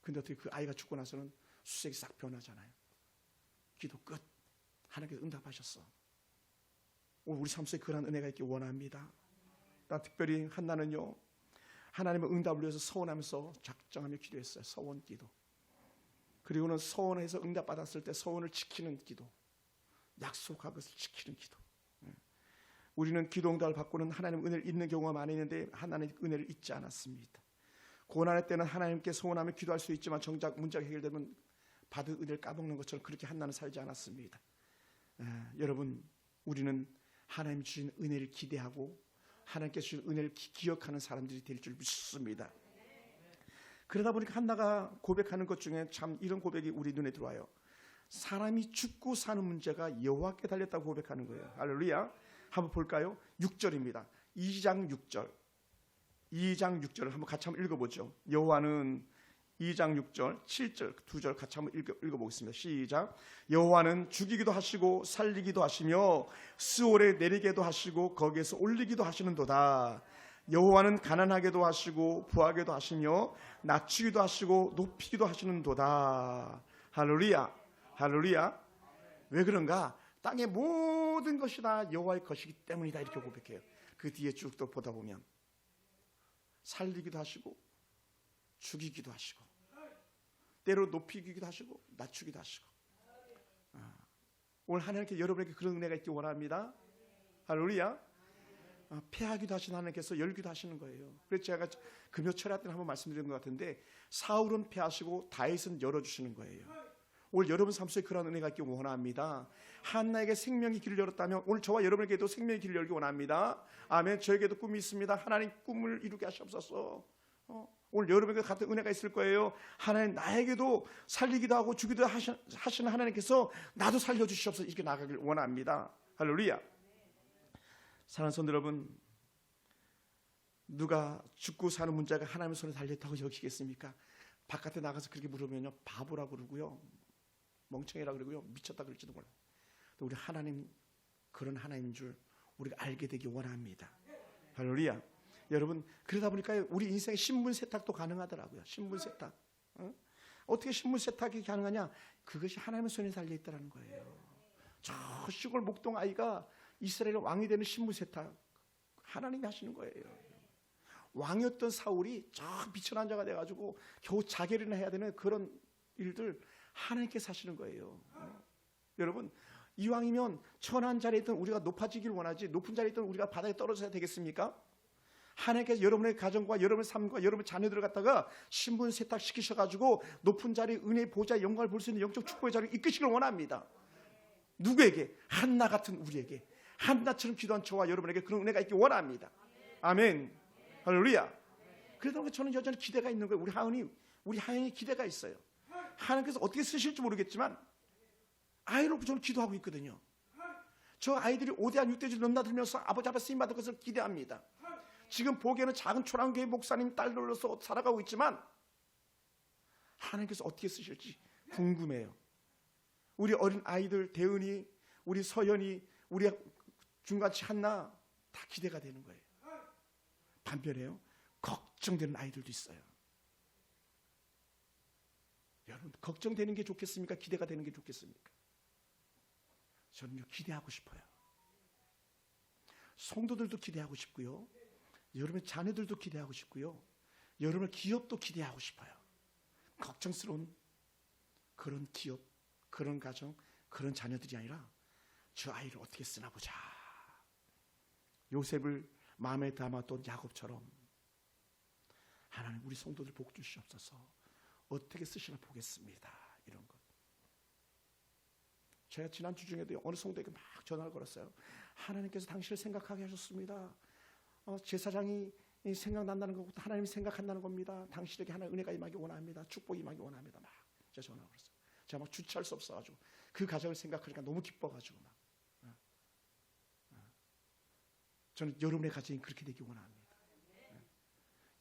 근데 어떻게 그 아이가 죽고 나서는 수색이 싹 변하잖아요. 기도 끝. 하나님께서 응답하셨어. 오늘 우리 삶 속에 그런 은혜가 있길 원합니다. 나 특별히 한나는요, 하나님의 응답을 위해서 서원하면서 작정하며 기도했어요. 서원 기도. 그리고는 서원해서 응답받았을 때 서원을 지키는 기도, 약속한 것을 지키는 기도. 우리는 기도 응답을 받고는 하나님 은혜를 잊는 경우가 많이 있는데 하나님의 은혜를 잊지 않았습니다. 고난의 때는 하나님께 서원하며 기도할 수 있지만 정작 문제가 해결되면 받은 은혜를 까먹는 것처럼 그렇게 한나는 살지 않았습니다. 여러분, 우리는 하나님 주신 은혜를 기대하고 하나님께 주신 은혜를 기억하는 사람들이 될 줄 믿습니다. 그러다 보니까 한나가 고백하는 것 중에 참 이런 고백이 우리 눈에 들어와요. 사람이 죽고 사는 문제가 여호와께 달렸다고 고백하는 거예요. 할렐루야. 한번 볼까요? 6절입니다. 2장 6절. 2장 6절을 한번 같이 한번 읽어보죠. 여호와는 2장 6절, 7절 두 절 같이 한번 읽어보겠습니다. 시작. 여호와는 죽이기도 하시고 살리기도 하시며 스올에 내리게도 하시고 거기에서 올리기도 하시는도다. 여호와는 가난하게도 하시고 부하게도 하시며 낮추기도 하시고 높이기도 하시는도다. 할렐루야. 할렐루야. 왜 그런가? 땅의 모든 것이 다 여호와의 것이기 때문이다, 이렇게 고백해요. 그 뒤에 쭉 또 보다 보면 살리기도 하시고 죽이기도 하시고 때로 높이기도 하시고 낮추기도 하시고. 오늘 하나님께 여러분에게 그런 은혜가 있기 원합니다. 할렐루야. 패하기도 하시는 하나님께서 열기도 하시는 거예요. 그래서 제가 금요철야 때 한번 말씀드린 것 같은데 사울은 패하시고 다윗은 열어주시는 거예요. 오늘 여러분 삶 속에 그런 은혜가 있기 원합니다. 한나에게 생명의 길을 열었다면 오늘 저와 여러분에게도 생명의 길을 열기 원합니다. 아멘. 저에게도 꿈이 있습니다. 하나님 꿈을 이루게 하시옵소서. 오늘 여러분에게 같은 은혜가 있을 거예요. 하나님, 나에게도 살리기도 하고 주기도 하시는 하나님께서 나도 살려주시옵소서, 이렇게 나가길 원합니다. 할렐루야. 사랑하는 성도 여러분, 누가 죽고 사는 문제가 하나님의 손에 달렸다고 여기겠습니까? 바깥에 나가서 그렇게 물으면요, 바보라고 그러고요, 멍청이라고 그러고요, 미쳤다 그럴지도 몰라요. 우리 하나님, 그런 하나님인 줄 우리가 알게 되기 원합니다. 할렐루야. 여러분, 그러다 보니까 우리 인생에 신분 세탁도 가능하더라고요. 신분 세탁. 어떻게 신분 세탁이 가능하냐? 그것이 하나님의 손에 달려있다는 거예요. 저 시골 목동 아이가 이스라엘 왕이 되는 신분 세탁 하나님이 하시는 거예요. 왕이었던 사울이 저 미천한 자가 돼가지고 겨우 자결이나 해야 되는 그런 일들 하나님께서 하시는 거예요. 여러분, 이왕이면 천한 자리에 있던 우리가 높아지길 원하지 높은 자리에 있던 우리가 바닥에 떨어져야 되겠습니까? 하나님께서 여러분의 가정과 여러분의 삶과 여러분의 자녀들을 갖다가 신분 세탁시키셔가지고 높은 자리, 은혜의 보좌, 영광을 볼 수 있는 영적 축복의 자리를 이끄시길 원합니다. 누구에게? 한나 같은 우리에게, 한나처럼 기도한 저와 여러분에게 그런 은혜가 있기 원합니다. 아멘. 할렐루야. 그러다 저는 여전히 기대가 있는 거예요. 우리 하은이 기대가 있어요. 하나님께서 어떻게 쓰실지 모르겠지만 아이로 저는 기도하고 있거든요. 저 아이들이 5대한 6대를 넘나들면서 아버지 앞에 쓰임받을 것을 기대합니다. 지금 보기에는 작은 초랑교회 목사님 딸로서 살아가고 있지만 하나님께서 어떻게 쓰실지 궁금해요. 우리 어린 아이들, 대은이, 우리 서연이, 우리 중간치 한나 다 기대가 되는 거예요. 반면에요, 걱정되는 아이들도 있어요. 여러분, 걱정되는 게 좋겠습니까? 기대가 되는 게 좋겠습니까? 저는요, 기대하고 싶어요. 성도들도 기대하고 싶고요, 여러분의 자녀들도 기대하고 싶고요. 여러분의 기업도 기대하고 싶어요. 걱정스러운 그런 기업, 그런 가정, 그런 자녀들이 아니라 저 아이를 어떻게 쓰나 보자. 요셉을 마음에 담았던 야곱처럼 하나님 우리 성도들 복 주시옵소서. 어떻게 쓰시나 보겠습니다. 이런 것. 제가 지난주 중에도 어느 성도에게 막 전화를 걸었어요. 하나님께서 당신을 생각하게 하셨습니다. 제사장이 생각난다는 것보다 하나님이 생각한다는 겁니다. 당신에게 하나님 은혜가 임하기 원합니다. 축복이 임하기 원합니다. 막 제가 전화를 걸었어요. 제가 막 주체할 수 없어가지고 그 가정을 생각하니까 너무 기뻐가지고 막 저는 여러분의 가정이 그렇게 되기 원합니다.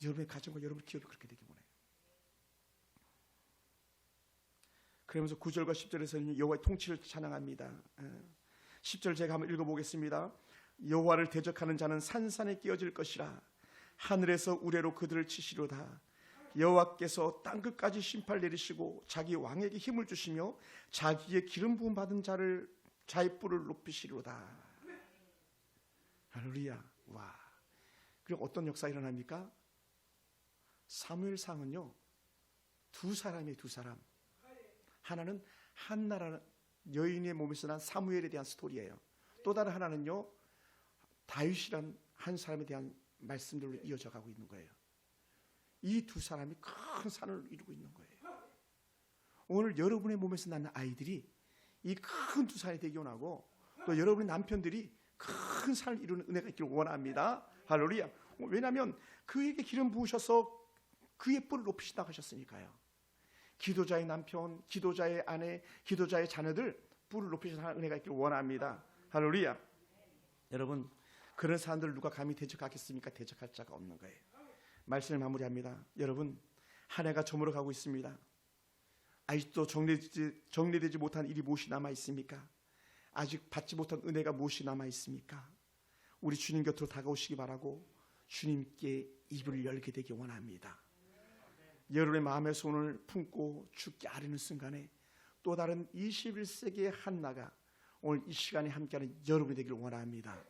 여러분의 가정과 여러분의 기업이 그렇게 되기 원해요. 그러면서 9절과 10절에서는 여호와의 통치를 찬양합니다. 10절 제가 한번 읽어보겠습니다. 여호와를 대적하는 자는 산산에 끼어질 것이라. 하늘에서 우레로 그들을 치시로다. 여호와께서 땅끝까지 심판을 내리시고 자기 왕에게 힘을 주시며 자기의 기름 부음 받은 자의 뿔을 높이시로다. 할렐루야. 와. 그리고 어떤 역사가 일어납니까? 사무엘상은요, 두 사람이에요. 두 사람. 하나는 한나라 여인의 몸에서 난 사무엘에 대한 스토리예요. 또 다른 하나는요, 다윗이란 한 사람에 대한 말씀들로 이어져 가고 있는 거예요. 이 두 사람이 큰 산을 이루고 있는 거예요. 오늘 여러분의 몸에서 나는 아이들이 이 큰 두 산이 되기 원하고, 또 여러분의 남편들이 큰 산을 이루는 은혜가 있기를 원합니다. 할렐루야. 왜냐하면 그에게 기름 부으셔서 그의 뿔을 높이신다고 하셨으니까요. 기도자의 남편, 기도자의 아내, 기도자의 자녀들 뿔을 높이셔서 은혜가 있기를 원합니다. 할렐루야. 여러분, 그런 사람들을 누가 감히 대적하겠습니까? 대적할 자가 없는 거예요. 말씀을 마무리합니다. 여러분, 한 해가 저물어 가고 있습니다. 아직도 정리되지 못한 일이 무엇이 남아 있습니까? 아직 받지 못한 은혜가 무엇이 남아 있습니까? 우리 주님 곁으로 다가오시기 바라고 주님께 입을 열게 되기 원합니다. 여러분의 마음의 손을 품고 주께 아뢰는 순간에 또 다른 21세기의 한나가 오늘 이 시간에 함께하는 여러분이 되기를 원합니다.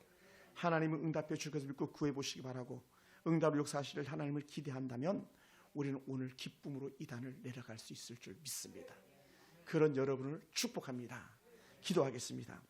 하나님은 응답해 줄 것을 믿고 구해보시기 바라고, 응답을 역사하시를 하나님을 기대한다면 우리는 오늘 기쁨으로 이 단을 내려갈 수 있을 줄 믿습니다. 그런 여러분을 축복합니다. 기도하겠습니다.